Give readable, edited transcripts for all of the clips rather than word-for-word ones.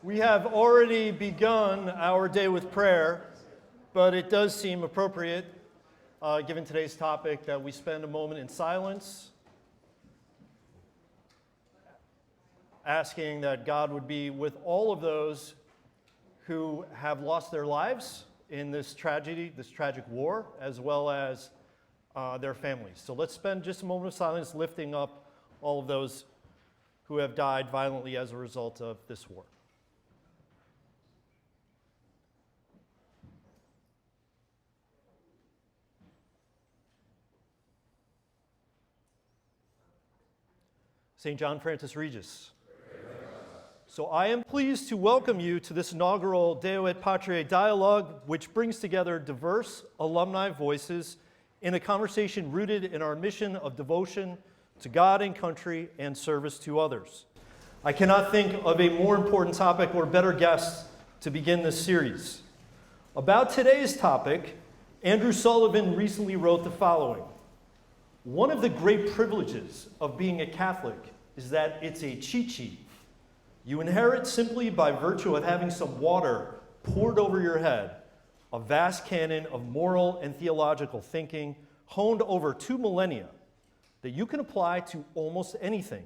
We have already begun our day with prayer, but it does seem appropriate, given today's topic, that we spend a moment in silence, asking that God would be with all of those who have lost their lives in this tragedy, this tragic war, as well as their families. So let's spend just a moment of silence lifting up all of those who have died violently as a result of this war. St. John Francis Regis. So I am pleased to welcome you to this inaugural Deo et Patriae Dialogue, which brings together diverse alumni voices in a conversation rooted in our mission of devotion to God and country and service to others. I cannot think of a more important topic or better guest to begin this series. About today's topic, Andrew Sullivan recently wrote the following: "One of the great privileges of being a Catholic is that it's a cheat sheet. You inherit simply by virtue of having some water poured over your head, a vast canon of moral and theological thinking honed over 2 millennia that you can apply to almost anything.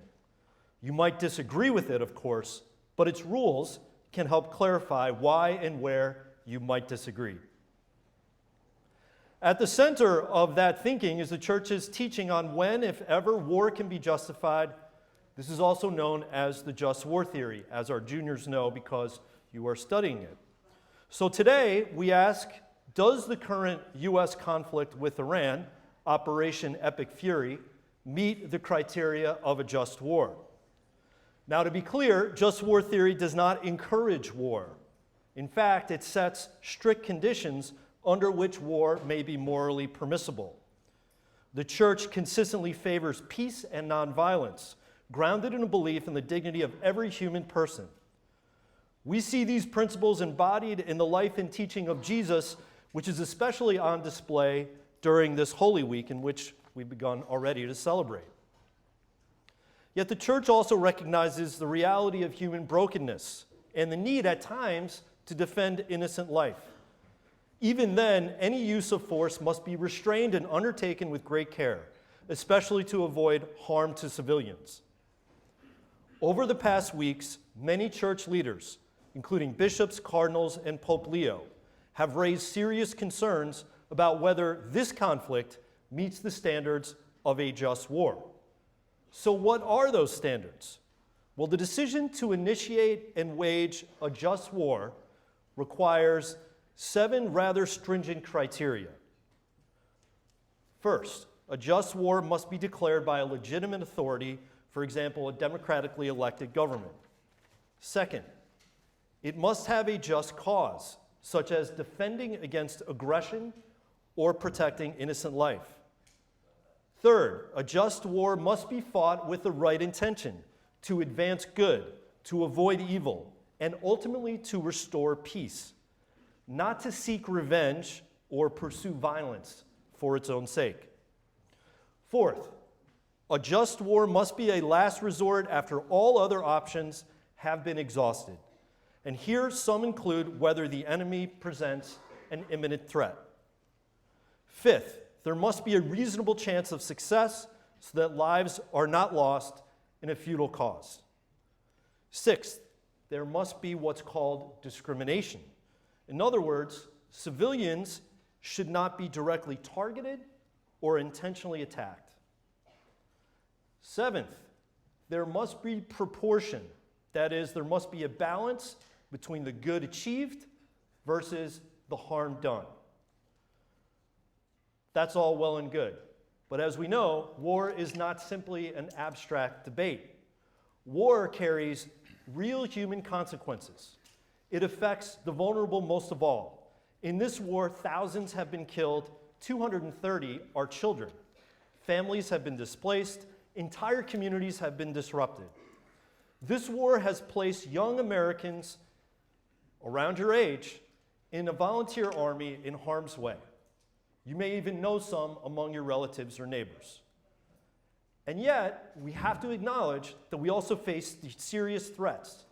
You might disagree with it, of course, but its rules can help clarify why and where you might disagree." At the center of that thinking is the Church's teaching on when, if ever, war can be justified. This is also known as the just war theory, as our juniors know because you are studying it. So today we ask, does the current U.S. conflict with Iran, Operation Epic Fury, meet the criteria of a just war? Now, to be clear, just war theory does not encourage war. In fact, it sets strict conditions under which war may be morally permissible. The Church consistently favors peace and nonviolence, grounded in a belief in the dignity of every human person. We see these principles embodied in the life and teaching of Jesus, which is especially on display during this Holy Week, in which we've begun already to celebrate. Yet the Church also recognizes the reality of human brokenness and the need at times to defend innocent life. Even then, any use of force must be restrained and undertaken with great care, especially to avoid harm to civilians. Over the past weeks, many church leaders, including bishops, cardinals, and Pope Leo, have raised serious concerns about whether this conflict meets the standards of a just war. So what are those standards? Well, the decision to initiate and wage a just war requires 7 rather stringent criteria. First, a just war must be declared by a legitimate authority, for example, a democratically elected government. Second, it must have a just cause, such as defending against aggression or protecting innocent life. Third, a just war must be fought with the right intention, to advance good, to avoid evil, and ultimately to restore peace, not to seek revenge or pursue violence for its own sake. Fourth, a just war must be a last resort after all other options have been exhausted. And here some include whether the enemy presents an imminent threat. Fifth, there must be a reasonable chance of success so that lives are not lost in a futile cause. Sixth, there must be what's called discrimination. In other words, civilians should not be directly targeted or intentionally attacked. Seventh, there must be proportion. That is, there must be a balance between the good achieved versus the harm done. That's all well and good. But as we know, war is not simply an abstract debate. War carries real human consequences. It affects the vulnerable most of all. In this war, thousands have been killed, 230 are children. Families have been displaced, entire communities have been disrupted. This war has placed young Americans around your age in a volunteer army in harm's way. You may even know some among your relatives or neighbors. And yet, we have to acknowledge that we also face serious threats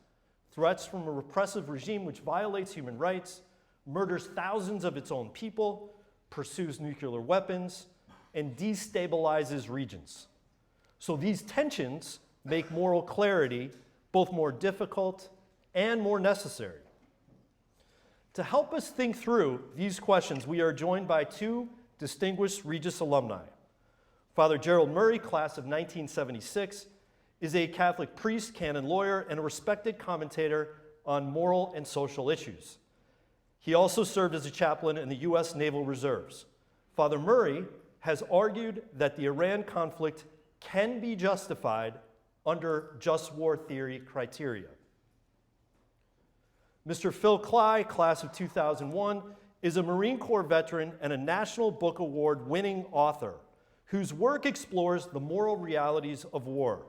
threats from a repressive regime which violates human rights, murders thousands of its own people, pursues nuclear weapons, and destabilizes regions. So these tensions make moral clarity both more difficult and more necessary. To help us think through these questions, we are joined by two distinguished Regis alumni. Father Gerry Murray, class of 1976, is a Catholic priest, canon lawyer, and a respected commentator on moral and social issues. He also served as a chaplain in the U.S. Naval Reserves. Father Murray has argued that the Iran conflict can be justified under just war theory criteria. Mr. Phil Klay, class of 2001, is a Marine Corps veteran and a National Book Award winning author whose work explores the moral realities of war.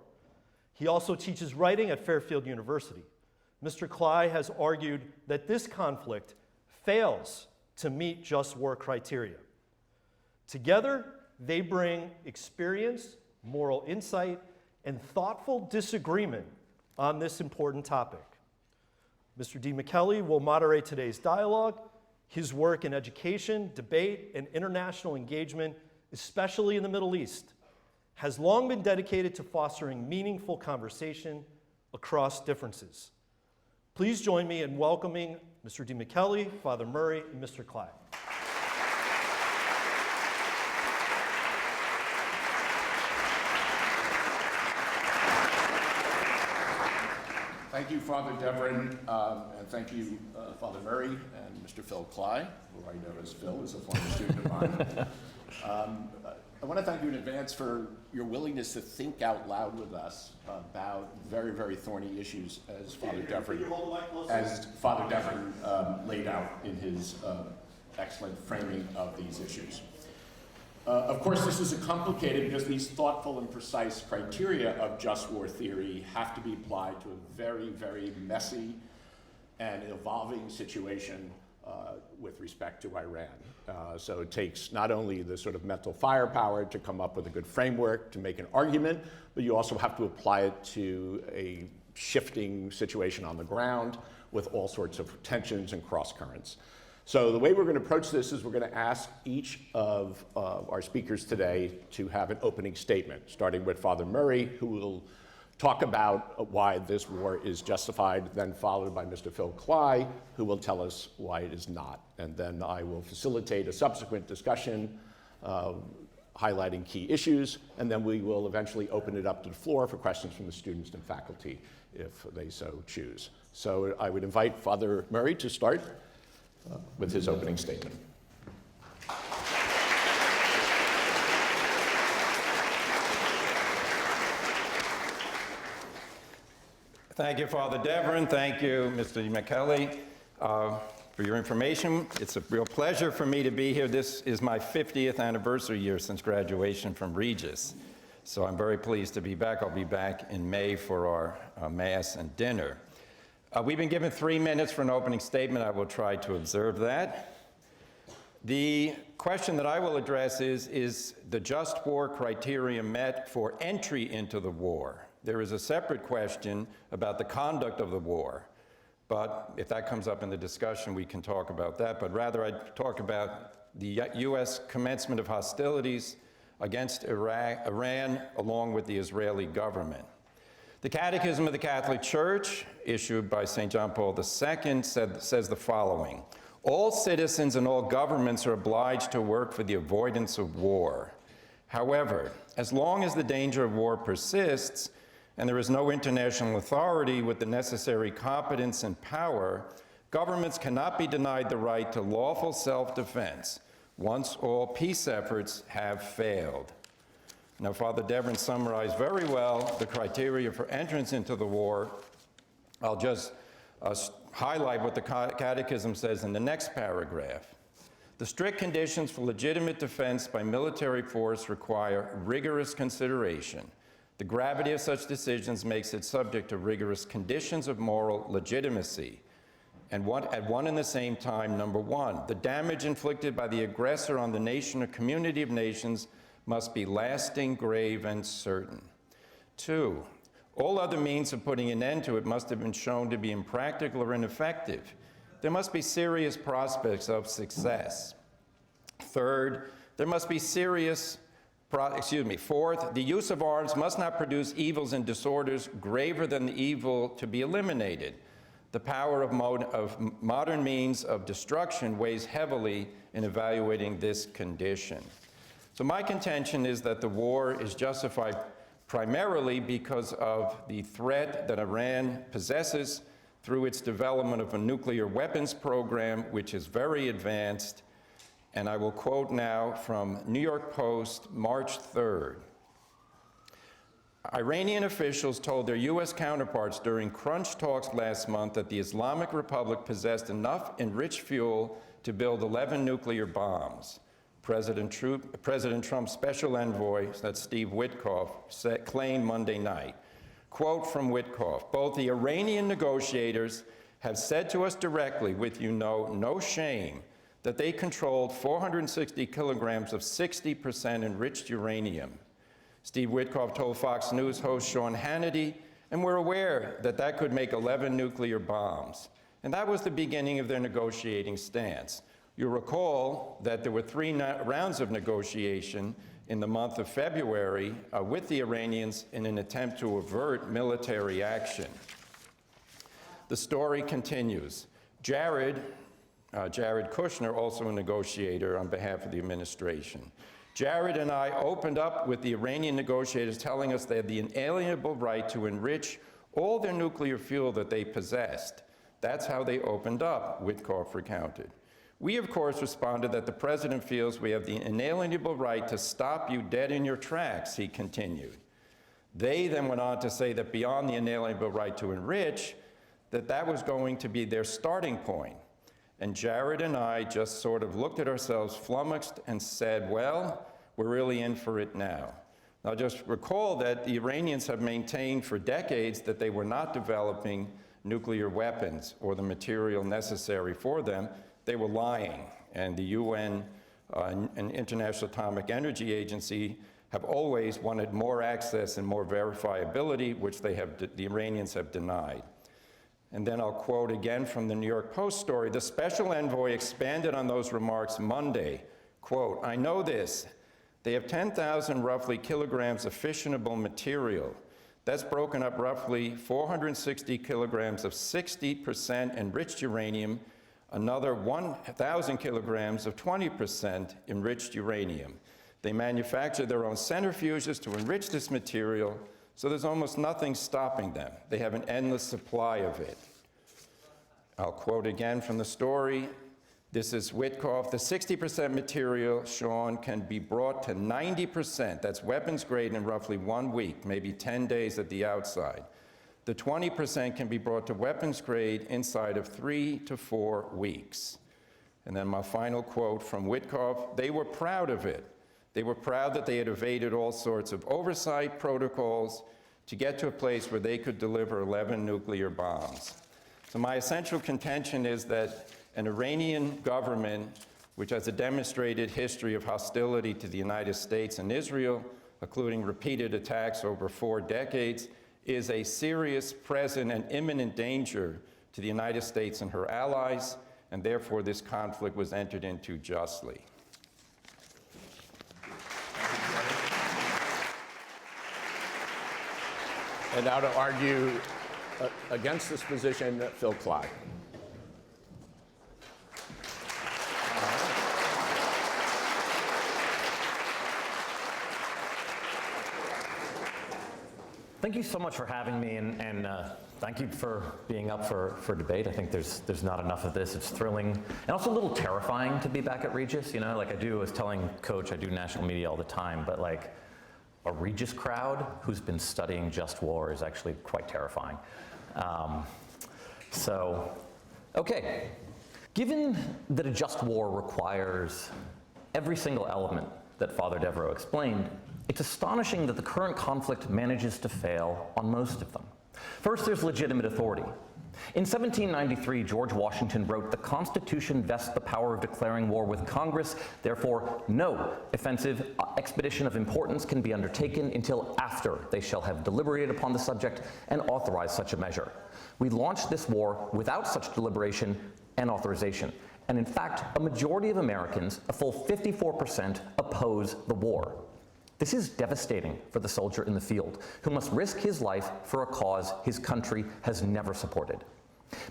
He also teaches writing at Fairfield University. Mr. Klay has argued that this conflict fails to meet just war criteria. Together, they bring experience, moral insight, and thoughtful disagreement on this important topic. Mr. D. McKelly will moderate today's dialogue. His work in education, debate, and international engagement, especially in the Middle East, has long been dedicated to fostering meaningful conversation across differences. Please join me in welcoming Mr. D. McKelly, Father Murray, and Mr. Klay. Thank you, Father Deverin, and thank you, Father Murray and Mr. Phil Klay, who I know as Phil is a former student of mine. I want to thank you in advance for your willingness to think out loud with us about very, very thorny issues as Father Deverin laid out in his excellent framing of these issues. Of course, this is complicated because these thoughtful and precise criteria of just war theory have to be applied to a very, very messy and evolving situation with respect to Iran. So it takes not only the sort of mental firepower to come up with a good framework to make an argument, but you also have to apply it to a shifting situation on the ground with all sorts of tensions and cross currents. So the way we're going to approach this is we're going to ask each of our speakers today to have an opening statement, starting with Father Murray, who will talk about why this war is justified, then followed by Mr. Phil Klay, who will tell us why it is not. And then I will facilitate a subsequent discussion highlighting key issues, and then we will eventually open it up to the floor for questions from the students and faculty if they so choose. So I would invite Father Murray to start with his opening statement. Thank you, Father Deverin. Thank you, Mr. McKelly, for your information. It's a real pleasure for me to be here. This is my 50th anniversary year since graduation from Regis. So I'm very pleased to be back. I'll be back in May for our Mass and dinner. We've been given 3 minutes for an opening statement. I will try to observe that. The question that I will address is the just war criteria met for entry into the war? There is a separate question about the conduct of the war, but if that comes up in the discussion, we can talk about that. But rather, I talk about the U.S. commencement of hostilities against Iran along with the Israeli government. The Catechism of the Catholic Church, issued by St. John Paul II, says the following: all citizens and all governments are obliged to work for the avoidance of war. However, as long as the danger of war persists, and there is no international authority with the necessary competence and power, governments cannot be denied the right to lawful self-defense once all peace efforts have failed. Now, Father Deverin summarized very well the criteria for entrance into the war. I'll just highlight what the Catechism says in the next paragraph. The strict conditions for legitimate defense by military force require rigorous consideration. The gravity of such decisions makes it subject to rigorous conditions of moral legitimacy. And at one and the same time, number one, the damage inflicted by the aggressor on the nation or community of nations must be lasting, grave, and certain. Two, All other means of putting an end to it must have been shown to be impractical or ineffective. There must be serious prospects of success. Third, there must be Fourth, the use of arms must not produce evils and disorders graver than the evil to be eliminated. The power of modern means of destruction weighs heavily in evaluating this condition. So my contention is that the war is justified primarily because of the threat that Iran possesses through its development of a nuclear weapons program, which is very advanced. And I will quote now from New York Post, March 3rd. Iranian officials told their U.S. counterparts during crunch talks last month that the Islamic Republic possessed enough enriched fuel to build 11 nuclear bombs. President Trump's special envoy, that's Steve Witkoff, claimed Monday night. Quote from Witkoff, "Both the Iranian negotiators have said to us directly, with no shame, that they controlled 460 kilograms of 60% enriched uranium." Steve Witkoff told Fox News host Sean Hannity, "And we're aware that that could make 11 nuclear bombs." And that was the beginning of their negotiating stance. You'll recall that there were 3 rounds of negotiation in the month of February with the Iranians in an attempt to avert military action. The story continues. Jared Kushner, also a negotiator on behalf of the administration. Jared and I opened up with the Iranian negotiators telling us they had the inalienable right to enrich all their nuclear fuel that they possessed. That's how they opened up, Witkoff recounted. We, of course, responded that the president feels we have the inalienable right to stop you dead in your tracks, he continued. They then went on to say that beyond the inalienable right to enrich, that was going to be their starting point. And Jared and I just sort of looked at ourselves flummoxed and said, well, we're really in for it now. Now just recall that the Iranians have maintained for decades that they were not developing nuclear weapons or the material necessary for them. They were lying. And the UN and International Atomic Energy Agency have always wanted more access and more verifiability, which the Iranians have denied. And then I'll quote again from the New York Post story. The special envoy expanded on those remarks Monday. Quote, "I know this. They have 10,000 roughly kilograms of fissionable material. That's broken up roughly 460 kilograms of 60% enriched uranium, another 1,000 kilograms of 20% enriched uranium. They manufacture their own centrifuges to enrich this material, so there's almost nothing stopping them. They have an endless supply of it." I'll quote again from the story. This is Witkoff. "The 60% material, Sean, can be brought to 90%. That's weapons grade in roughly 1 week, maybe 10 days at the outside. The 20% can be brought to weapons grade inside of 3 to 4 weeks." And then my final quote from Witkoff, "They were proud of it. They were proud that they had evaded all sorts of oversight protocols to get to a place where they could deliver 11 nuclear bombs." So my essential contention is that an Iranian government, which has a demonstrated history of hostility to the United States and Israel, including repeated attacks over 4 decades, is a serious, present, and imminent danger to the United States and her allies, and therefore this conflict was entered into justly. And now to argue against this position, Phil Klay. Thank you so much for having me, and thank you for being up for debate. I think there's not enough of this. It's thrilling and also a little terrifying to be back at Regis. You know, like I was telling Coach, I do national media all the time, but like a Regis crowd who's been studying just war is actually quite terrifying. Okay. Given that a just war requires every single element that Father Devereaux explained, it's astonishing that the current conflict manages to fail on most of them. First, there's legitimate authority. In 1793, George Washington wrote, "The Constitution vests the power of declaring war with Congress. Therefore, no offensive expedition of importance can be undertaken until after they shall have deliberated upon the subject and authorized such a measure." We launched this war without such deliberation and authorization. And in fact, a majority of Americans, a full 54%, oppose the war. This is devastating for the soldier in the field, who must risk his life for a cause his country has never supported.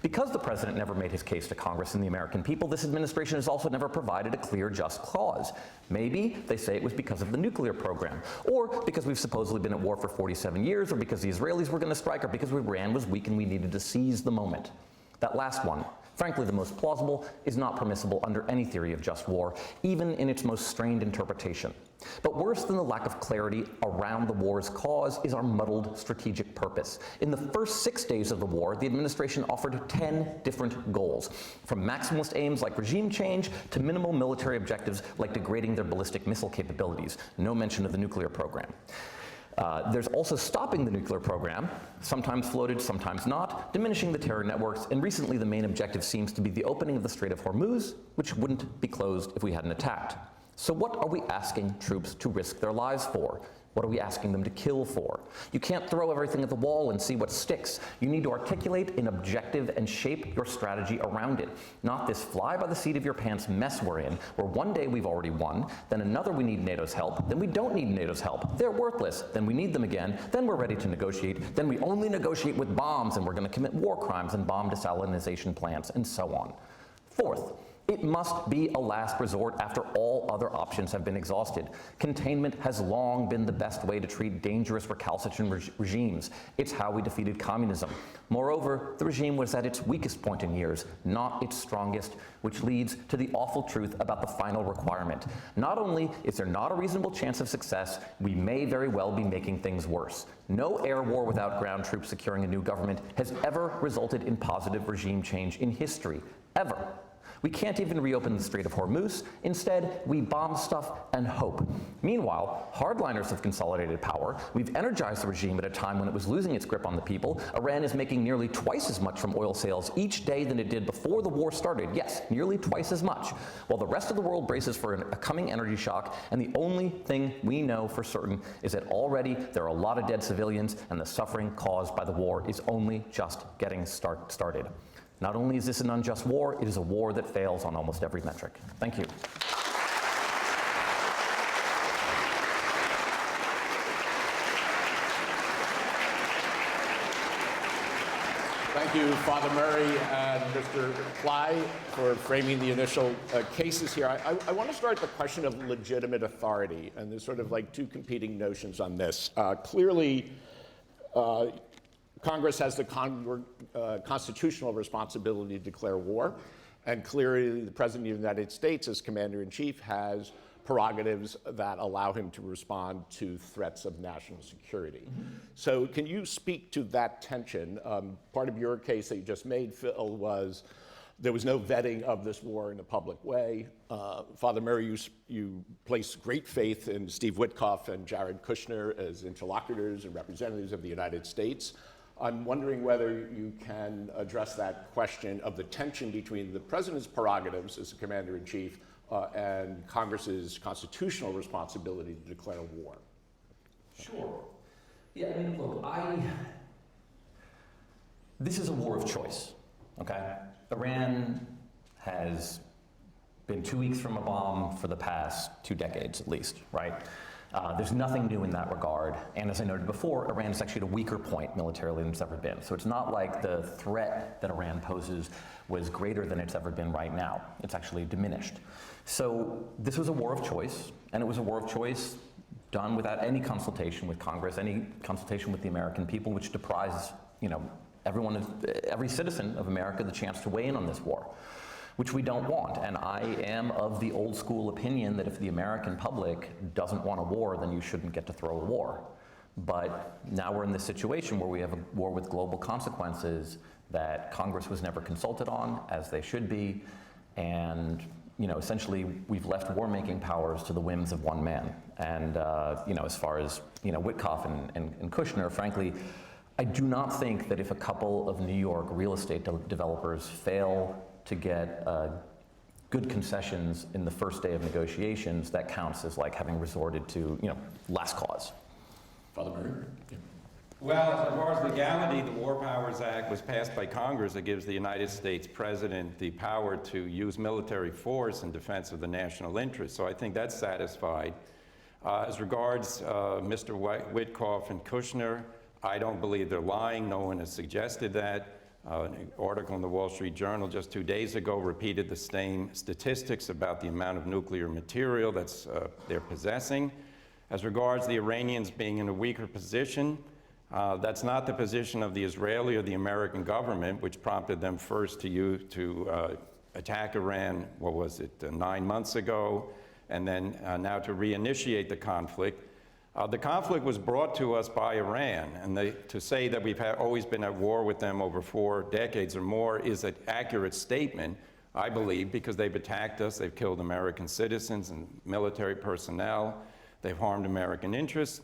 Because the president never made his case to Congress and the American people, this administration has also never provided a clear, just cause. Maybe they say it was because of the nuclear program, or because we've supposedly been at war for 47 years, or because the Israelis were going to strike, or because Iran was weak and we needed to seize the moment. That last one, frankly the most plausible, is not permissible under any theory of just war, even in its most strained interpretation. But worse than the lack of clarity around the war's cause is our muddled strategic purpose. In the first 6 days of the war, the administration offered 10 different goals, from maximalist aims like regime change to minimal military objectives like degrading their ballistic missile capabilities. No mention of the nuclear program. There's also stopping the nuclear program, sometimes floated, sometimes not, diminishing the terror networks, and recently the main objective seems to be the opening of the Strait of Hormuz, which wouldn't be closed if we hadn't attacked. So what are we asking troops to risk their lives for? What are we asking them to kill for? You can't throw everything at the wall and see what sticks. You need to articulate an objective and shape your strategy around it, not this fly by the seat of your pants mess we're in, where one day we've already won, then another we need NATO's help, then we don't need NATO's help, they're worthless, then we need them again, then we're ready to negotiate, then we only negotiate with bombs and we're going to commit war crimes and bomb desalinization plants, and so on. Fourth, it must be a last resort after all other options have been exhausted. Containment has long been the best way to treat dangerous recalcitrant regimes. It's how we defeated communism. Moreover, the regime was at its weakest point in years, not its strongest, which leads to the awful truth about the final requirement. Not only is there not a reasonable chance of success, we may very well be making things worse. No air war without ground troops securing a new government has ever resulted in positive regime change in history, ever. We can't even reopen the Strait of Hormuz. Instead, we bomb stuff and hope. Meanwhile, hardliners have consolidated power. We've energized the regime at a time when it was losing its grip on the people. Iran is making nearly twice as much from oil sales each day than it did before the war started. Yes, nearly twice as much. While the rest of the world braces for a coming energy shock, and the only thing we know for certain is that already there are a lot of dead civilians, and the suffering caused by the war is only just getting started. Not only is this an unjust war, it is a war that fails on almost every metric. Thank you. Thank you, Father Murray and Mr. Klay, for framing the initial cases here. I want to start with the question of legitimate authority, and there's sort of like two competing notions on this. Clearly, Congress has the constitutional responsibility to declare war, and clearly the President of the United States, as Commander-in-Chief, has prerogatives that allow him to respond to threats of national security. So can you speak to that tension? Part of your case that you just made, Phil, was there was no vetting of this war in a public way. Father Murray, you placed great faith in Steve Witkoff and Jared Kushner as interlocutors and representatives of the United States. I'm wondering whether you can address that question of the tension between the president's prerogatives as the commander-in-chief and Congress's constitutional responsibility to declare war. Sure. Yeah, I mean, look, this is a war of choice, okay? Iran has been 2 weeks from a bomb for the past 2 decades at least, right? There's nothing new in that regard. And as I noted before, Iran is actually at a weaker point militarily than it's ever been. So it's not like the threat that Iran poses was greater than it's ever been right now. It's actually diminished. So this was a war of choice, and it was a war of choice done without any consultation with Congress, any consultation with the American people, which deprives, every citizen of America the chance to weigh in on this war, which we don't want. And I am of the old school opinion that if the American public doesn't want a war, then you shouldn't get to throw a war. But now we're in this situation where we have a war with global consequences that Congress was never consulted on, as they should be, and essentially we've left war-making powers to the whims of one man. And as far as Witkoff and Kushner, frankly, I do not think that if a couple of New York real estate developers fail to get good concessions in the first day of negotiations, that counts as like having resorted to, last cause. Father Murray? Yeah. Well, as far as legality, the War Powers Act was passed by Congress that gives the United States President the power to use military force in defense of the national interest. So I think that's satisfied. As regards Mr. Witkoff and Kushner, I don't believe they're lying. No one has suggested that. An article in the Wall Street Journal just 2 days ago repeated the same statistics about the amount of nuclear material that's they're possessing. As regards the Iranians being in a weaker position, that's not the position of the Israeli or the American government, which prompted them first to attack Iran, 9 months ago, and then now to reinitiate the conflict. The conflict was brought to us by Iran, and to say that we've always been at war with them over 4 decades or more is an accurate statement, I believe, because they've attacked us, they've killed American citizens and military personnel, they've harmed American interests,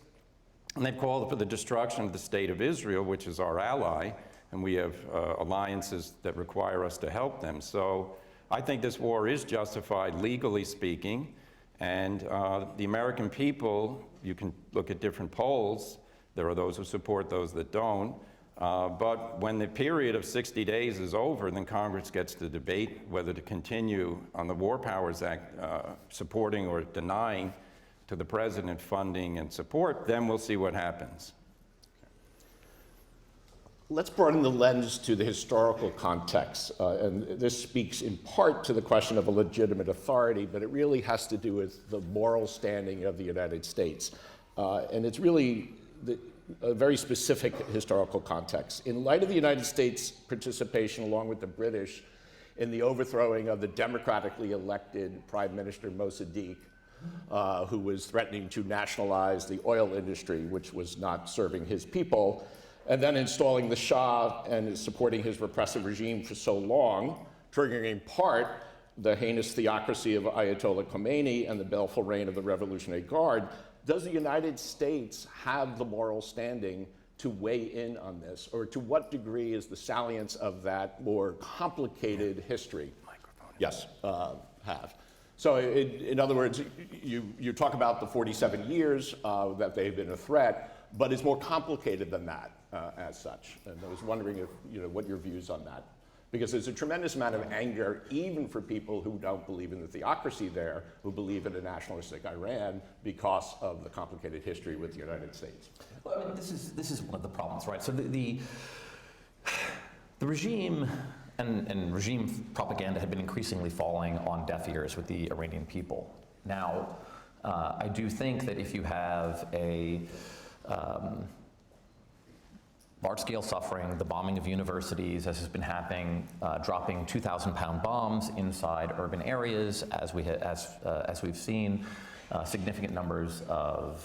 and they've called for the destruction of the state of Israel, which is our ally, and we have alliances that require us to help them. So I think this war is justified, legally speaking, and the American people, you can look at different polls. There are those who support, those that don't. But when the period of 60 days is over, then Congress gets to debate whether to continue on the War Powers Act, supporting or denying to the president funding and support. Then we'll see what happens. Let's broaden the lens to the historical context, and this speaks in part to the question of a legitimate authority, but it really has to do with the moral standing of the United States. And it's really a very specific historical context. In light of the United States' participation, along with the British, in the overthrowing of the democratically elected Prime Minister Mossadegh, who was threatening to nationalize the oil industry, which was not serving his people, and then installing the Shah and supporting his repressive regime for so long, triggering in part the heinous theocracy of Ayatollah Khomeini and the baleful reign of the Revolutionary Guard, does the United States have the moral standing to weigh in on this? Or to what degree is the salience of that more complicated history? Yes, have. So in other words, you talk about the 47 years that they've been a threat, but it's more complicated than that as such. And I was wondering if, what your views on that. Because there's a tremendous amount of anger, even for people who don't believe in the theocracy there, who believe in a nationalistic Iran because of the complicated history with the United States. Well, I mean, this is one of the problems, right? So the regime and regime propaganda had been increasingly falling on deaf ears with the Iranian people. Now, I do think that if you have a large-scale suffering, the bombing of universities, as has been happening, dropping 2,000-pound bombs inside urban areas, as we've seen, significant numbers of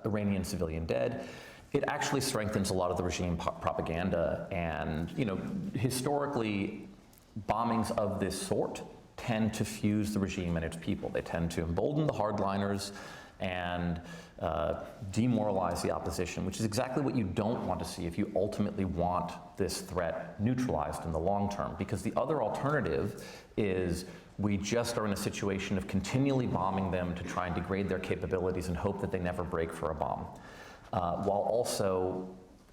Iranian civilian dead. It actually strengthens a lot of the regime propaganda, and historically, bombings of this sort tend to fuse the regime and its people. They tend to embolden the hardliners and demoralize the opposition, which is exactly what you don't want to see if you ultimately want this threat neutralized in the long term. Because the other alternative is we just are in a situation of continually bombing them to try and degrade their capabilities and hope that they never break for a bomb, while also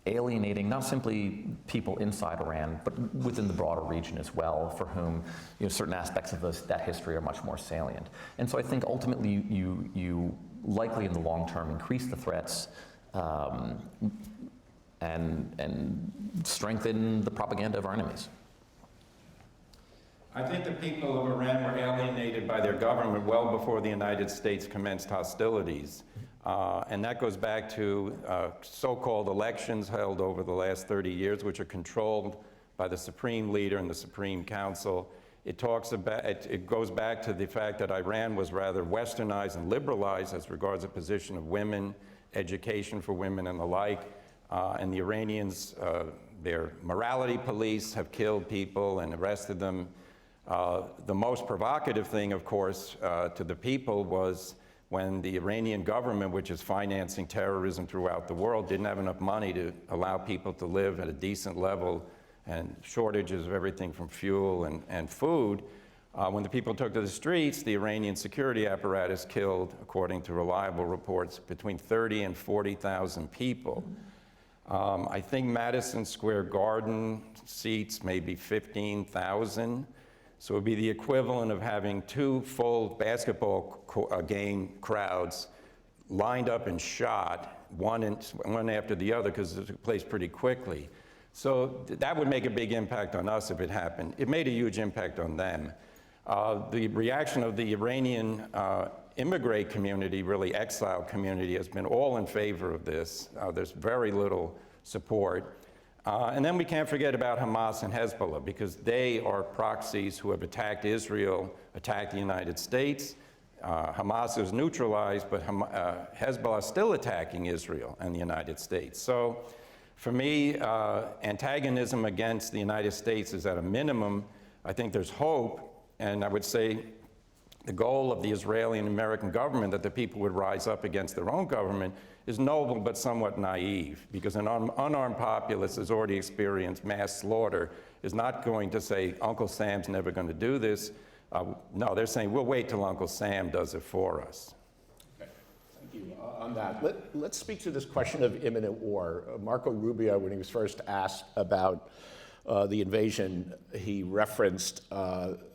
alienating not simply people inside Iran, but within the broader region as well, for whom certain aspects of that history are much more salient. And so I think ultimately you likely in the long term increase the threats and strengthen the propaganda of our enemies. I think the people of Iran were alienated by their government well before the United States commenced hostilities. And that goes back to so-called elections held over the last 30 years, which are controlled by the Supreme Leader and the Supreme Council. It goes back to the fact that Iran was rather westernized and liberalized as regards the position of women, education for women and the like. And the Iranians, their morality police have killed people and arrested them. The most provocative thing, of course, to the people was when the Iranian government, which is financing terrorism throughout the world, didn't have enough money to allow people to live at a decent level, and shortages of everything from fuel and food. When the people took to the streets, the Iranian security apparatus killed, according to reliable reports, between 30 and 40,000 people. I think Madison Square Garden seats maybe 15,000. So it would be the equivalent of having 2 full basketball game crowds lined up and shot, one after the other, because it took place pretty quickly. So that would make a big impact on us if it happened. It made a huge impact on them. The reaction of the Iranian immigrant community, really exile community, has been all in favor of this. There's very little support. And then we can't forget about Hamas and Hezbollah, because they are proxies who have attacked Israel, attacked the United States. Hamas is neutralized, but Hezbollah is still attacking Israel and the United States. So for me, antagonism against the United States is at a minimum. I think there's hope, and I would say the goal of the Israeli and American government, that the people would rise up against their own government, is noble but somewhat naive, because an unarmed populace has already experienced mass slaughter, is not going to say, Uncle Sam's never going to do this. No, they're saying, we'll wait till Uncle Sam does it for us. Okay, thank you. On that, let's speak to this question of imminent war. Marco Rubio, when he was first asked about the invasion, he referenced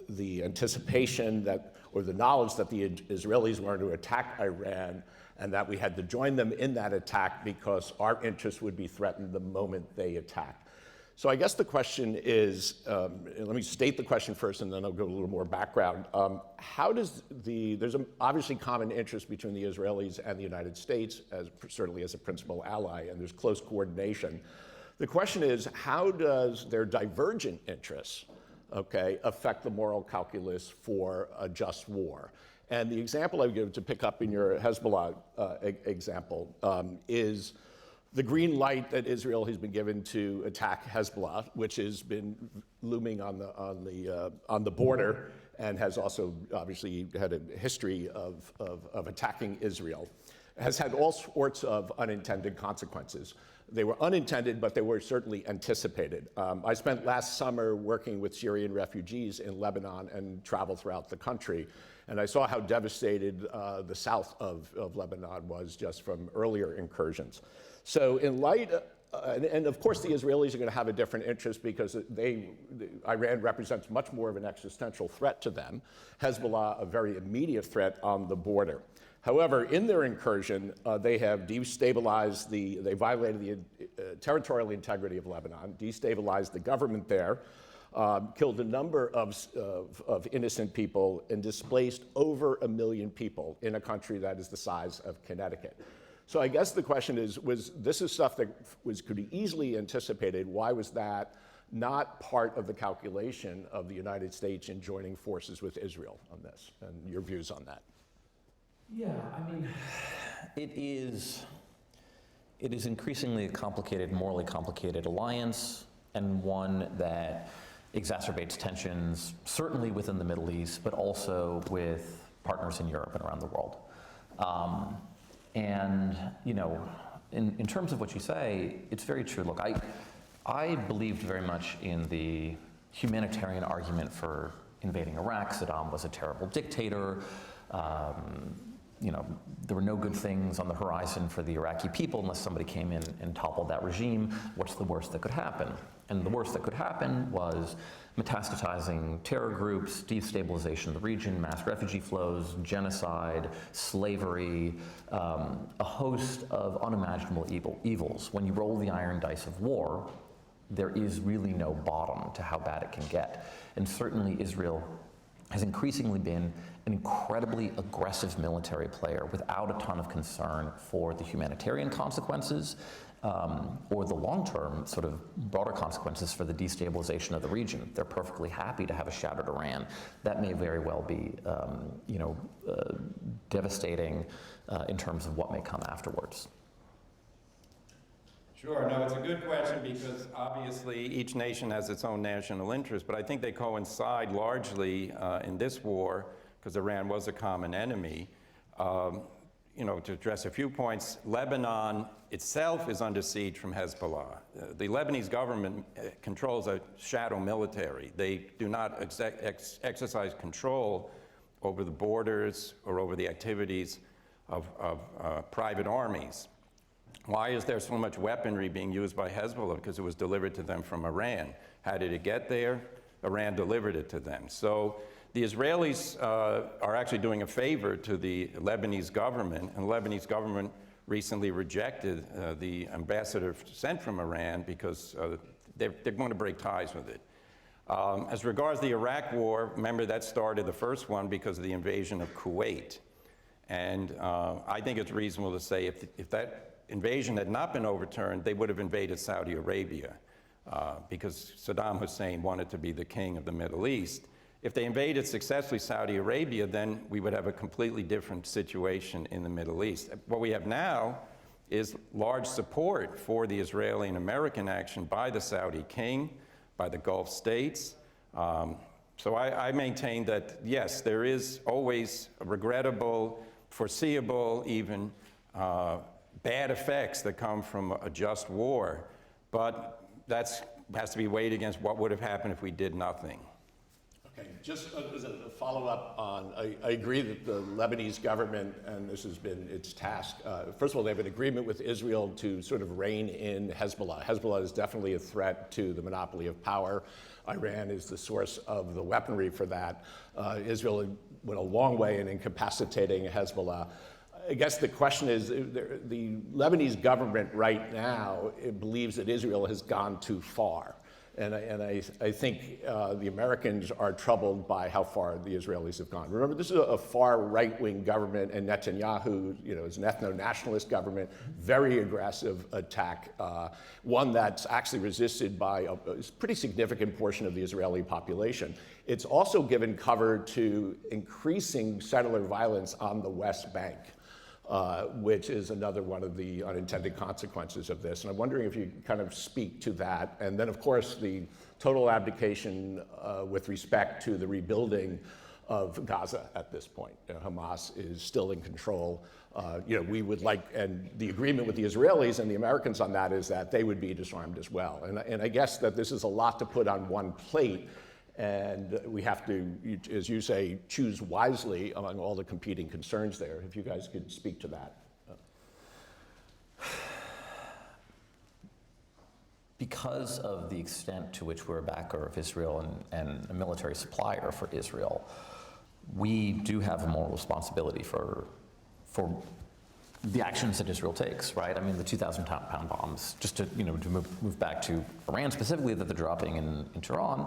the anticipation that, or the knowledge that the Israelis were going to attack Iran, and that we had to join them in that attack because our interests would be threatened the moment they attacked. So I guess the question is, let me state the question first, and then I'll go a little more background. How does there's obviously common interest between the Israelis and the United States, certainly as a principal ally, and there's close coordination. The question is, how does their divergent interests, affect the moral calculus for a just war? And the example I would give, to pick up in your Hezbollah example, is the green light that Israel has been given to attack Hezbollah, which has been looming on the border, and has also obviously had a history of attacking Israel, has had all sorts of unintended consequences. They were unintended, but they were certainly anticipated. I spent last summer working with Syrian refugees in Lebanon and traveled throughout the country. And I saw how devastated the south of Lebanon was just from earlier incursions. So in light, and of course the Israelis are going to have a different interest, because Iran represents much more of an existential threat to them. Hezbollah, a very immediate threat on the border. However, in their incursion, they have destabilized they violated the territorial integrity of Lebanon, destabilized the government there, killed a number of innocent people, and displaced over 1 million people in a country that is the size of Connecticut. So I guess the question is, this is stuff that could be easily anticipated. Why was that not part of the calculation of the United States in joining forces with Israel on this? And your views on that? Yeah, I mean, it is increasingly a complicated, morally complicated alliance, and one that exacerbates tensions, certainly within the Middle East, but also with partners in Europe and around the world. And, in terms of what you say, it's very true. Look, I believed very much in the humanitarian argument for invading Iraq. Saddam was a terrible dictator. There were no good things on the horizon for the Iraqi people unless somebody came in and toppled that regime. What's the worst that could happen? And the worst that could happen was metastasizing terror groups, destabilization of the region, mass refugee flows, genocide, slavery, a host of unimaginable evils. When you roll the iron dice of war, there is really no bottom to how bad it can get. And certainly Israel has increasingly been an incredibly aggressive military player without a ton of concern for the humanitarian consequences or the long-term sort of broader consequences for the destabilization of the region. They're perfectly happy to have a shattered Iran. That may very well be, devastating in terms of what may come afterwards. Sure, no, it's a good question, because obviously each nation has its own national interest, but I think they coincide largely in this war, because Iran was a common enemy. To address a few points, Lebanon itself is under siege from Hezbollah. The Lebanese government controls a shadow military. They do not exercise control over the borders or over the activities of private armies. Why is there so much weaponry being used by Hezbollah? Because it was delivered to them from Iran. How did it get there? Iran delivered it to them. So the Israelis are actually doing a favor to the Lebanese government, and the Lebanese government recently rejected the ambassador sent from Iran because they're going to break ties with it. As regards the Iraq war, remember that started the first one because of the invasion of Kuwait. And I think it's reasonable to say if that invasion had not been overturned, they would have invaded Saudi Arabia because Saddam Hussein wanted to be the king of the Middle East. If they invaded successfully Saudi Arabia, then we would have a completely different situation in the Middle East. What we have now is large support for the Israeli and American action by the Saudi king, by the Gulf states. So I maintain that, yes, there is always a regrettable, foreseeable, even bad effects that come from a just war, but that has to be weighed against what would have happened if we did nothing. Okay, just as a follow-up on, I agree that the Lebanese government, and this has been its task, first of all, they have an agreement with Israel to sort of rein in Hezbollah. Hezbollah is definitely a threat to the monopoly of power. Iran is the source of the weaponry for that. Israel went a long way in incapacitating Hezbollah. I guess the question is, the Lebanese government right now believes that Israel has gone too far. And I think the Americans are troubled by how far the Israelis have gone. Remember, this is a far right-wing government, and Netanyahu, is an ethno-nationalist government, very aggressive attack, one that's actually resisted by a pretty significant portion of the Israeli population. It's also given cover to increasing settler violence on the West Bank. Which is another one of the unintended consequences of this. And I'm wondering if you kind of speak to that. And then, of course, the total abdication with respect to the rebuilding of Gaza at this point. Hamas is still in control. We would like, and the agreement with the Israelis and the Americans on that is that they would be disarmed as well. And I guess that this is a lot to put on one plate. And we have to, as you say, choose wisely among all the competing concerns there. If you guys could speak to that. Because of the extent to which we're a backer of Israel and a military supplier for Israel, we do have a moral responsibility for the actions that Israel takes, right? I mean, the 2,000-pound bombs, just to move back to Iran specifically, that they're dropping in Tehran,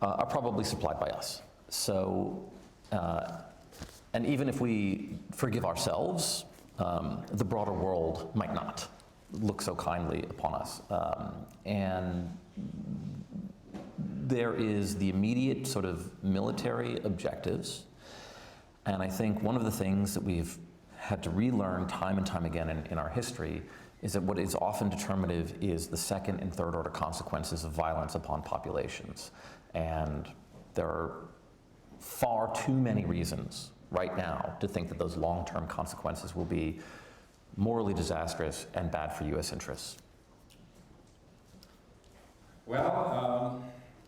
are probably supplied by us. So, and even if we forgive ourselves, the broader world might not look so kindly upon us. And there is the immediate sort of military objectives. And I think one of the things that we've had to relearn time and time again in our history is that what is often determinative is the second and third order consequences of violence upon populations. And there are far too many reasons right now to think that those long-term consequences will be morally disastrous and bad for U.S. interests. Well,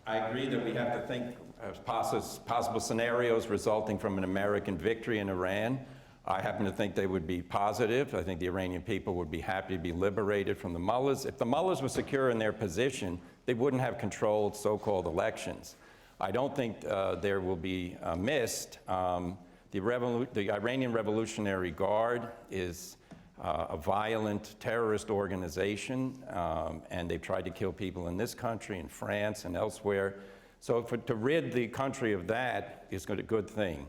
I agree that we have to think of possible scenarios resulting from an American victory in Iran. I happen to think they would be positive. I think the Iranian people would be happy to be liberated from the mullahs. If the mullahs were secure in their position, they wouldn't have controlled so-called elections. I don't think there will be missed. The Iranian Revolutionary Guard is a violent terrorist organization, and they've tried to kill people in this country, in France, and elsewhere. So to rid the country of that is a good thing.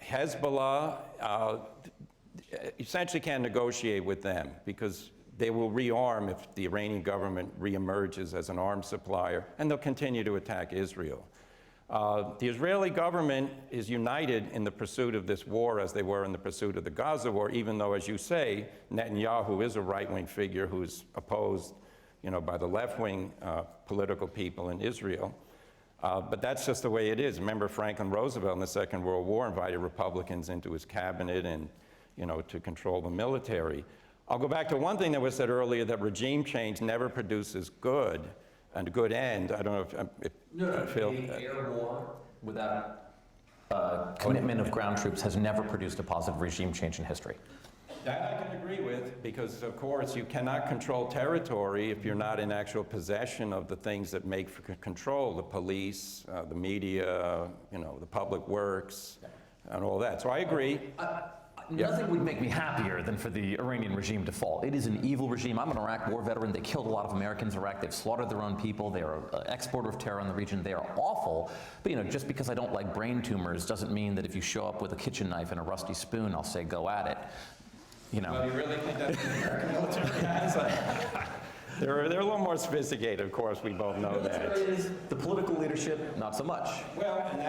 Hezbollah essentially can't negotiate with them because they will rearm if the Iranian government reemerges as an arms supplier, and they'll continue to attack Israel. The Israeli government is united in the pursuit of this war as they were in the pursuit of the Gaza war, even though, as you say, Netanyahu is a right-wing figure who's opposed by the left-wing political people in Israel. But that's just the way it is. Remember, Franklin Roosevelt in the Second World War invited Republicans into his cabinet and, to control the military. I'll go back to one thing that was said earlier, that regime change never produces good and a good end. I don't know if Phil. Air war without commitment of ground troops has never produced a positive regime change in history. That I can agree with, because of course you cannot control territory if you're not in actual possession of the things that make for control, the police, the media, the public works, and all that. So I agree. Nothing would make me happier than for the Iranian regime to fall. It is an evil regime. I'm an Iraq war veteran. They killed a lot of Americans in Iraq. They've slaughtered their own people. They are an exporter of terror in the region. They are awful. But just because I don't like brain tumors doesn't mean that if you show up with a kitchen knife and a rusty spoon, I'll say go at it. Well, you really think that's what the American military has? They're a little more sophisticated, of course, we both know that. The political leadership, not so much. Well, and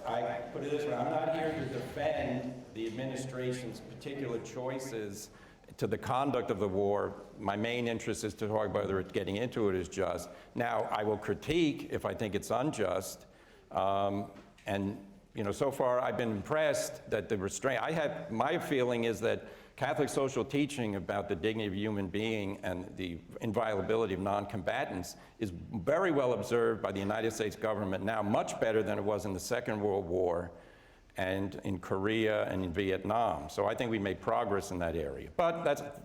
I put it this way, I'm not here to defend the administration's particular choices to the conduct of the war. My main interest is to talk about whether getting into it is just. Now, I will critique if I think it's unjust, and so far I've been impressed that the restraint, my feeling is that Catholic social teaching about the dignity of a human being and the inviolability of non-combatants is very well observed by the United States government now, much better than it was in the Second World War and in Korea and in Vietnam. So I think we made progress in that area. But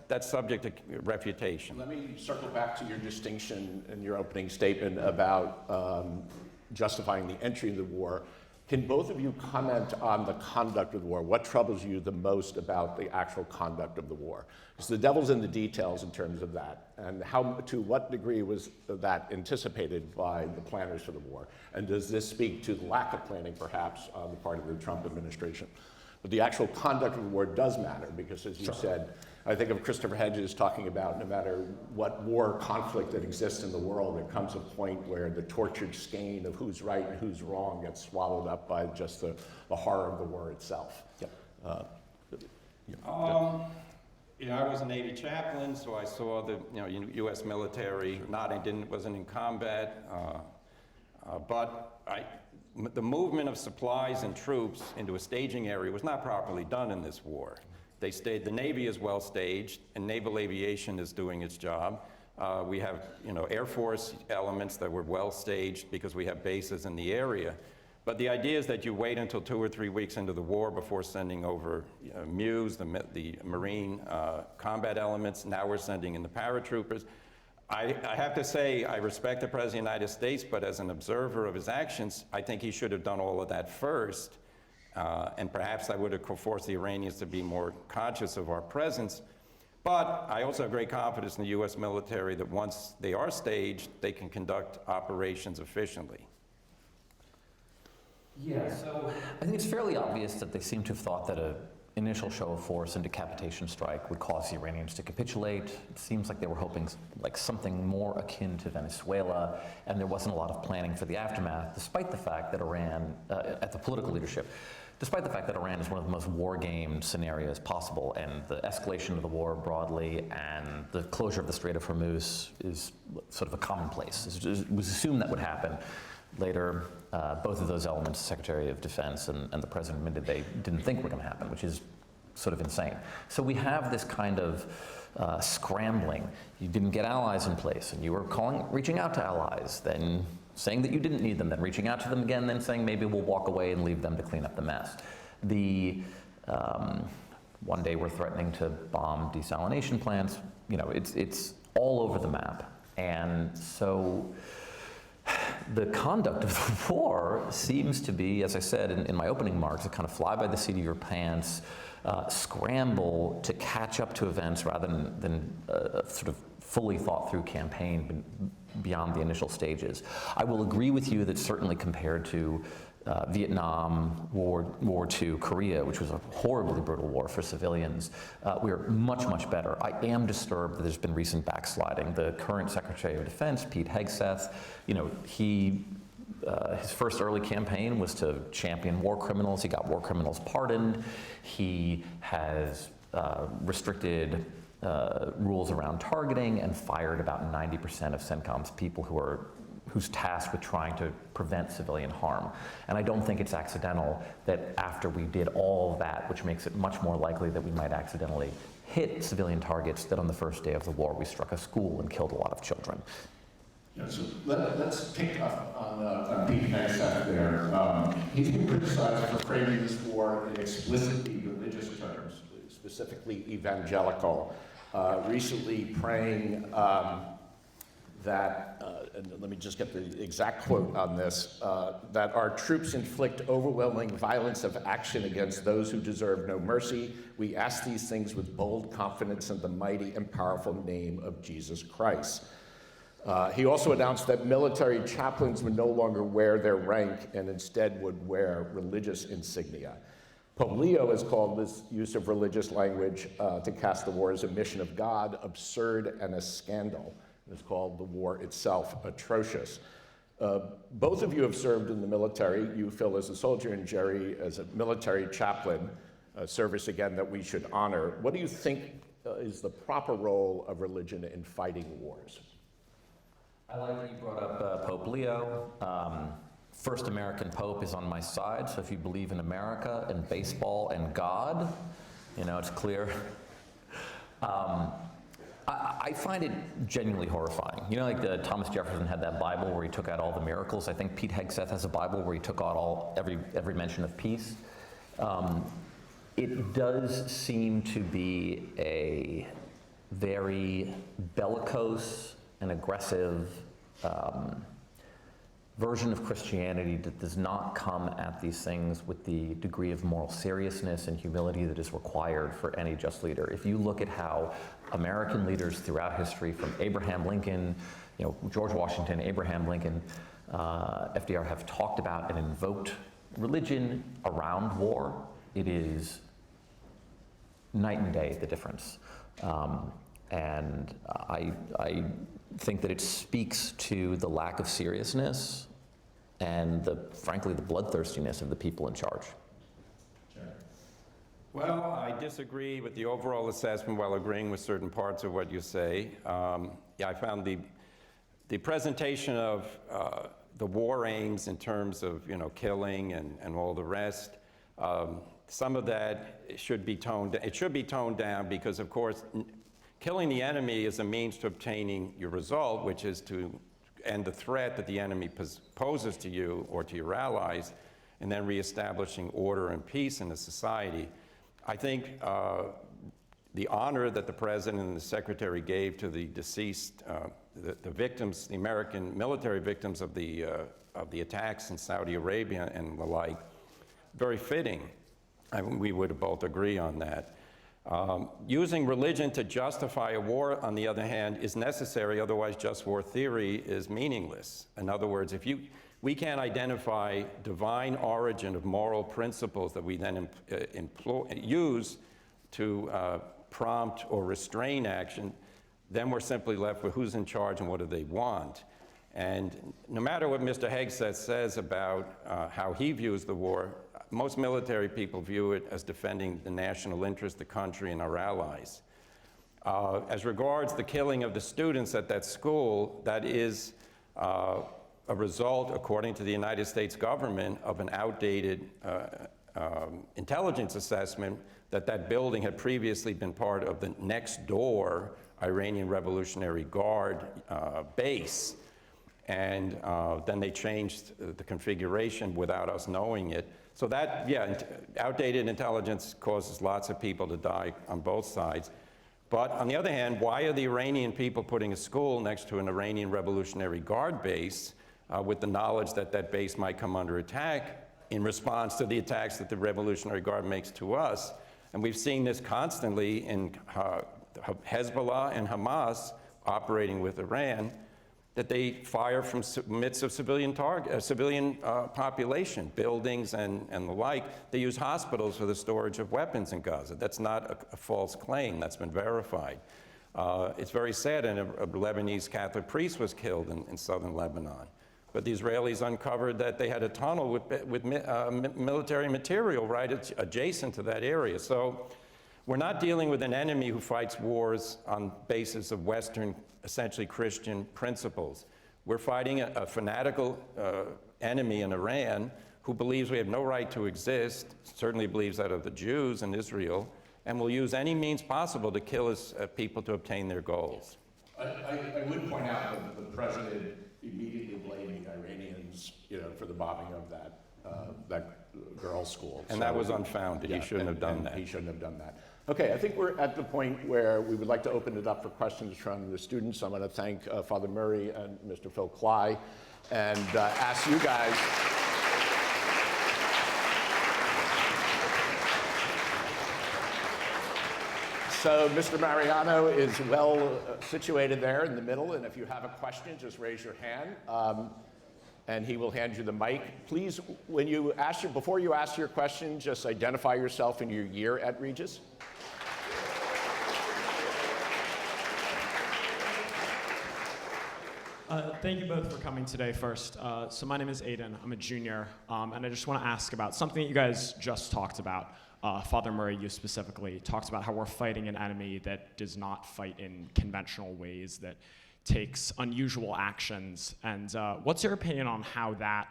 that's subject to refutation. Let me circle back to your distinction in your opening statement about justifying the entry of the war. Can both of you comment on the conduct of the war? What troubles you the most about the actual conduct of the war? Because the devil's in the details in terms of that, and to what degree was that anticipated by the planners for the war? And does this speak to the lack of planning, perhaps, on the part of the Trump administration? But the actual conduct of the war does matter, because as you said, I think of Christopher Hedges talking about no matter what war conflict that exists in the world, there comes a point where the tortured skein of who's right and who's wrong gets swallowed up by just the horror of the war itself. Yep. I was a Navy chaplain, so I saw the U.S. military. Wasn't in combat, but the movement of supplies and troops into a staging area was not properly done in this war. The Navy is well staged, and naval aviation is doing its job. We have, Air Force elements that were well staged because we have bases in the area. But the idea is that you wait until 2 or 3 weeks into the war before sending over MEWs, the Marine combat elements. Now we're sending in the paratroopers. I have to say, I respect the President of the United States, but as an observer of his actions, I think he should have done all of that first. And perhaps I would have forced the Iranians to be more conscious of our presence. But I also have great confidence in the U.S. military that once they are staged, they can conduct operations efficiently. Yeah, so I think it's fairly obvious that they seem to have thought that an initial show of force and decapitation strike would cause the Iranians to capitulate. It seems like they were hoping like something more akin to Venezuela, and there wasn't a lot of planning for the aftermath, despite the fact that Iran, at the political leadership, despite the fact that Iran is one of the most war-gamed scenarios possible, and the escalation of the war broadly and the closure of the Strait of Hormuz is sort of a commonplace. It was assumed that would happen. Later, both of those elements, the Secretary of Defense and the President admitted they didn't think were going to happen, which is sort of insane. So we have this kind of scrambling. You didn't get allies in place, and you were reaching out to allies, then saying that you didn't need them, then reaching out to them again, then saying maybe we'll walk away and leave them to clean up the mess. One day we're threatening to bomb desalination plants. It's all over the map. And so the conduct of the war seems to be, as I said in my opening remarks, a kind of fly by the seat of your pants, scramble to catch up to events rather than sort of fully thought through campaign beyond the initial stages. I will agree with you that certainly compared to Vietnam, War II, Korea, which was a horribly brutal war for civilians, we're much, much better. I am disturbed that there's been recent backsliding. The current Secretary of Defense, Pete Hegseth, his first early campaign was to champion war criminals. He got war criminals pardoned. He has restricted rules around targeting and fired about 90% of CENTCOM's people who are who's tasked with trying to prevent civilian harm. And I don't think it's accidental that after we did all of that, which makes it much more likely that we might accidentally hit civilian targets, that on the first day of the war we struck a school and killed a lot of children. Yeah, so let's pick up on Pete Hegseth there. He's been criticized for framing this war in explicitly religious terms, specifically evangelical. Recently praying that, and let me just get the exact quote on this, that our troops inflict overwhelming violence of action against those who deserve no mercy. We ask these things with bold confidence in the mighty and powerful name of Jesus Christ. He also announced that military chaplains would no longer wear their rank and instead would wear religious insignia. Pope Leo has called this use of religious language to cast the war as a mission of God absurd and a scandal. It's called the war itself atrocious. Both of you have served in the military, you, Phil, as a soldier, and Gerry as a military chaplain, a service, again, that we should honor. What do you think is the proper role of religion in fighting wars? I like that you brought up Pope Leo. First American Pope is on my side, so if you believe in America and baseball and God, you know, it's clear. I find it genuinely horrifying. You know, like Thomas Jefferson had that Bible where he took out all the miracles. I think Pete Hegseth has a Bible where he took out every mention of peace. It does seem to be a very bellicose and aggressive version of Christianity that does not come at these things with the degree of moral seriousness and humility that is required for any just leader. If you look at how American leaders throughout history, from Abraham Lincoln, you know, George Washington, Abraham Lincoln, FDR, have talked about and invoked religion around war, it is night and day, the difference. And I think that it speaks to the lack of seriousness and frankly, the bloodthirstiness of the people in charge. Well, I disagree with the overall assessment while agreeing with certain parts of what you say. Yeah, I found the presentation of the war aims in terms of, you know, killing and all the rest, some of that should be toned down because, of course, killing the enemy is a means to obtaining your result, which is to end the threat that the enemy poses to you or to your allies, and then reestablishing order and peace in the society. I think the honor that the President and the Secretary gave to the deceased, the victims, the American military victims of the attacks in Saudi Arabia and the like, very fitting. We would both agree on that. Using religion to justify a war, on the other hand, is necessary, otherwise just war theory is meaningless. In other words, we can't identify divine origin of moral principles that we then use to prompt or restrain action, then we're simply left with who's in charge and what do they want. And no matter what Mr. Hegseth says about how he views the war, most military people view it as defending the national interest, the country, and our allies. As regards the killing of the students at that school, that is a result, according to the United States government, of an outdated intelligence assessment that building had previously been part of the next door Iranian Revolutionary Guard base. And then they changed the configuration without us knowing it. So that, yeah, outdated intelligence causes lots of people to die on both sides. But on the other hand, why are the Iranian people putting a school next to an Iranian Revolutionary Guard base with the knowledge that that base might come under attack in response to the attacks that the Revolutionary Guard makes to us? And we've seen this constantly in Hezbollah and Hamas operating with Iran, that they fire from midst of civilian population, buildings and the like. They use hospitals for the storage of weapons in Gaza. That's not a false claim. That's been verified. It's very sad, and a Lebanese Catholic priest was killed in southern Lebanon. But the Israelis uncovered that they had a tunnel with military material right adjacent to that area. So we're not dealing with an enemy who fights wars on basis of Western, essentially Christian principles. We're fighting a fanatical enemy in Iran who believes we have no right to exist, certainly believes that of the Jews in Israel, and will use any means possible to kill his people to obtain their goals. I would point out that the president immediately blamed the Iranians, for the bombing of that girls' school. And that was unfounded. He shouldn't have done that. He shouldn't have done that. Okay, I think we're at the point where we would like to open it up for questions from the students. I'm going to thank Father Murray and Mr. Phil Klay, and ask you guys. So Mr. Mariano is well situated there in the middle, and if you have a question, just raise your hand, and he will hand you the mic. Please, before you ask your question, just identify yourself and your year at Regis. Thank you both for coming today first. So my name is Aiden. I'm a junior, and I just want to ask about something that you guys just talked about. Father Murray, you specifically, talked about how we're fighting an enemy that does not fight in conventional ways, that takes unusual actions. And what's your opinion on how that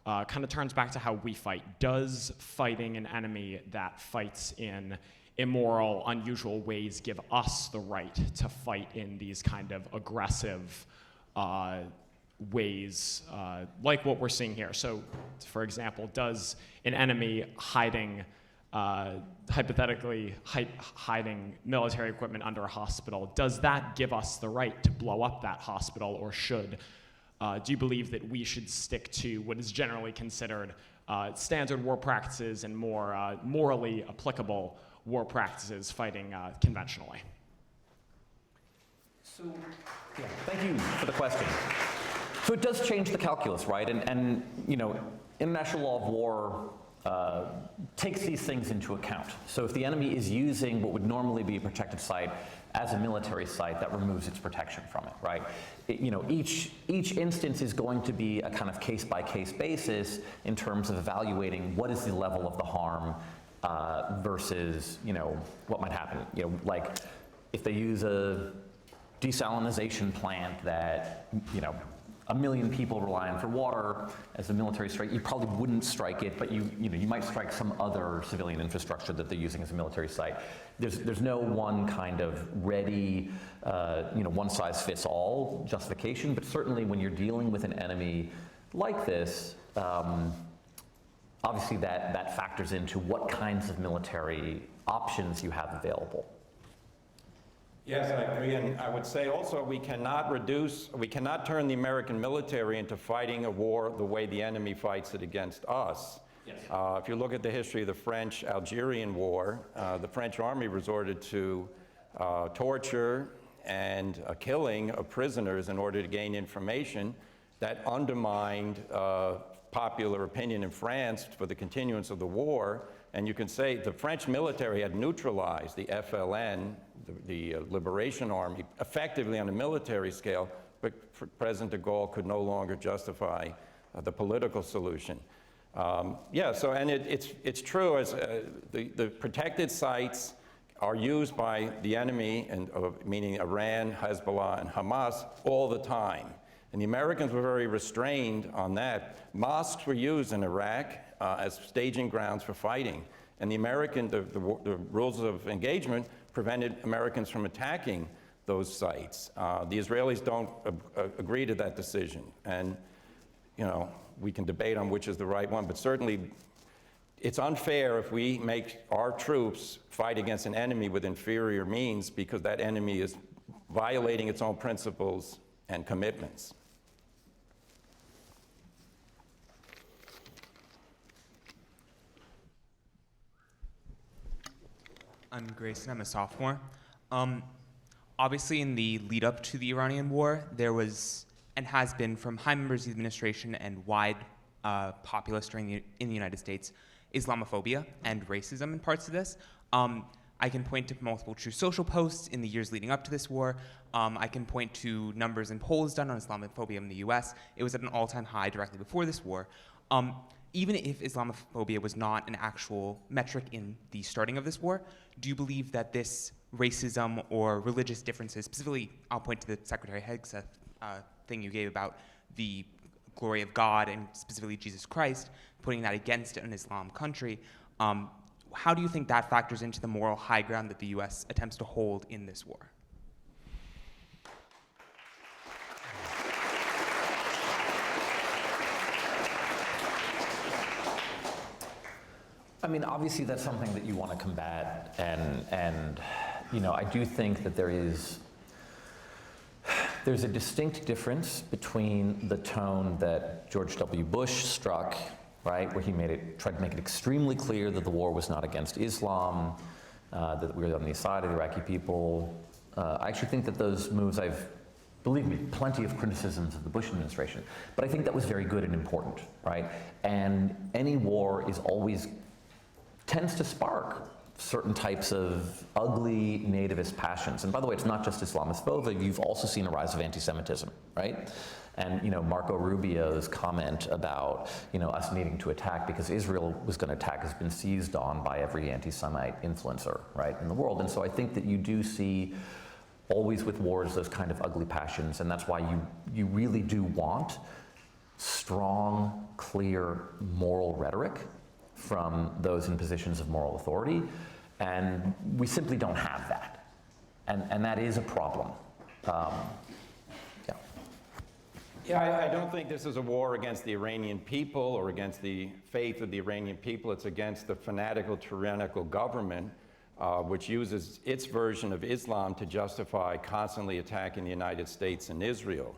kind of turns back to how we fight? Does fighting an enemy that fights in immoral, unusual ways give us the right to fight in these kind of aggressive ways, like what we're seeing here? So, for example, does an enemy hypothetically hiding military equipment under a hospital, does that give us the right to blow up that hospital, or do you believe that we should stick to what is generally considered standard war practices and more morally applicable war practices fighting conventionally? So, yeah, thank you for the question. So it does change the calculus, right? And international law of war takes these things into account. So if the enemy is using what would normally be a protected site as a military site, that removes its protection from it, right? Each instance is going to be a kind of case-by-case basis in terms of evaluating what is the level of the harm versus, what might happen. Like if they use a desalination plant that, 1 million people rely on for water as a military strike, you probably wouldn't strike it, but you might strike some other civilian infrastructure that they're using as a military site. There's no one kind of ready, one-size-fits-all justification, but certainly when you're dealing with an enemy like this, obviously that factors into what kinds of military options you have available. Yes, I agree, and I would say also we cannot turn the American military into fighting a war the way the enemy fights it against us. Yes. If you look at the history of the French-Algerian War, the French army resorted to torture and killing of prisoners in order to gain information that undermined popular opinion in France for the continuance of the war. And you can say the French military had neutralized the FLN, the Liberation Army, effectively on a military scale, but President de Gaulle could no longer justify the political solution. It's true, as the protected sites are used by the enemy, meaning Iran, Hezbollah, and Hamas, all the time. And the Americans were very restrained on that. Mosques were used in Iraq as staging grounds for fighting. And the rules of engagement prevented Americans from attacking those sites. The Israelis don't agree to that decision. And, we can debate on which is the right one, but certainly it's unfair if we make our troops fight against an enemy with inferior means because that enemy is violating its own principles and commitments. I'm Grayson, I'm a sophomore. Obviously in the lead up to the Iranian war, there was, and has been from high members of the administration and wide populace in the United States, Islamophobia and racism in parts of this. I can point to multiple True Social posts in the years leading up to this war. I can point to numbers and polls done on Islamophobia in the US. It was at an all-time high directly before this war. Even if Islamophobia was not an actual metric in the starting of this war, do you believe that this racism or religious differences, specifically I'll point to the Secretary Hegseth thing you gave about the glory of God and specifically Jesus Christ, putting that against an Islam country. How do you think that factors into the moral high ground that the U.S. attempts to hold in this war? I mean, obviously that's something that you want to combat, and you know, I do think that there's a distinct difference between the tone that George W. Bush struck, right, where he tried to make it extremely clear that the war was not against Islam, that we were on the side of the Iraqi people. I actually think that those moves, believe me, plenty of criticisms of the Bush administration, but I think that was very good and important, right? And any war tends to spark certain types of ugly nativist passions. And by the way, it's not just Islamophobia, you've also seen a rise of anti-Semitism, right? And you know, Marco Rubio's comment about, you know, us needing to attack because Israel was going to attack has been seized on by every anti-Semite influencer, right, in the world. And so I think that you do see always with wars those kind of ugly passions, and that's why you really do want strong, clear moral rhetoric from those in positions of moral authority, and we simply don't have that, and that is a problem. Yeah, I don't think this is a war against the Iranian people or against the faith of the Iranian people. It's against the fanatical, tyrannical government, which uses its version of Islam to justify constantly attacking the United States and Israel.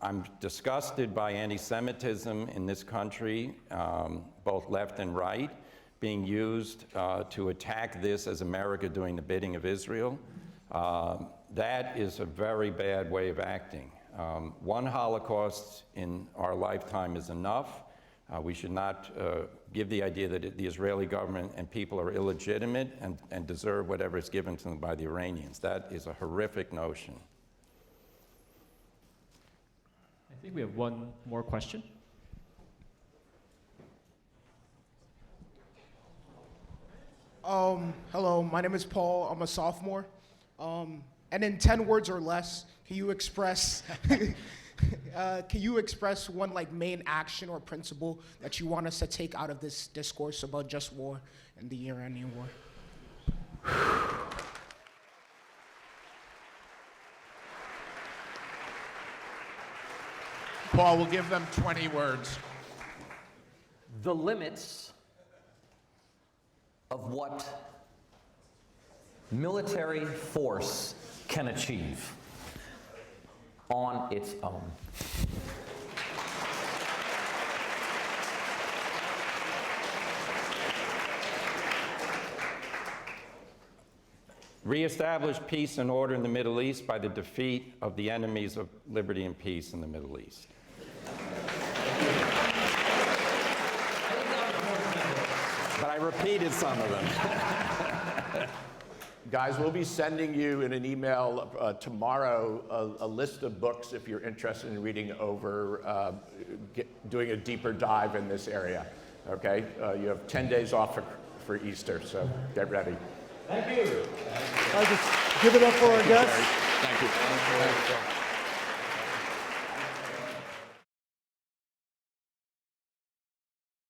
I'm disgusted by anti-Semitism in this country, both left and right, being used to attack this as America doing the bidding of Israel. That is a very bad way of acting. One Holocaust in our lifetime is enough. We should not give the idea that the Israeli government and people are illegitimate and deserve whatever is given to them by the Iranians. That is a horrific notion. I think we have one more question. Hello, my name is Paul. I'm a sophomore. And in 10 words or less, can you express one like main action or principle that you want us to take out of this discourse about just war and the Iranian war? Paul, we'll give them 20 words. The limits of what military force can achieve on its own. Reestablish peace and order in the Middle East by the defeat of the enemies of liberty and peace in the Middle East. But I repeated some of them. Guys, we'll be sending you in an email tomorrow a list of books if you're interested in reading over, doing a deeper dive in this area, okay? You have 10 days off for Easter, so get ready. Thank you. I just give it up for our guests. Thank you.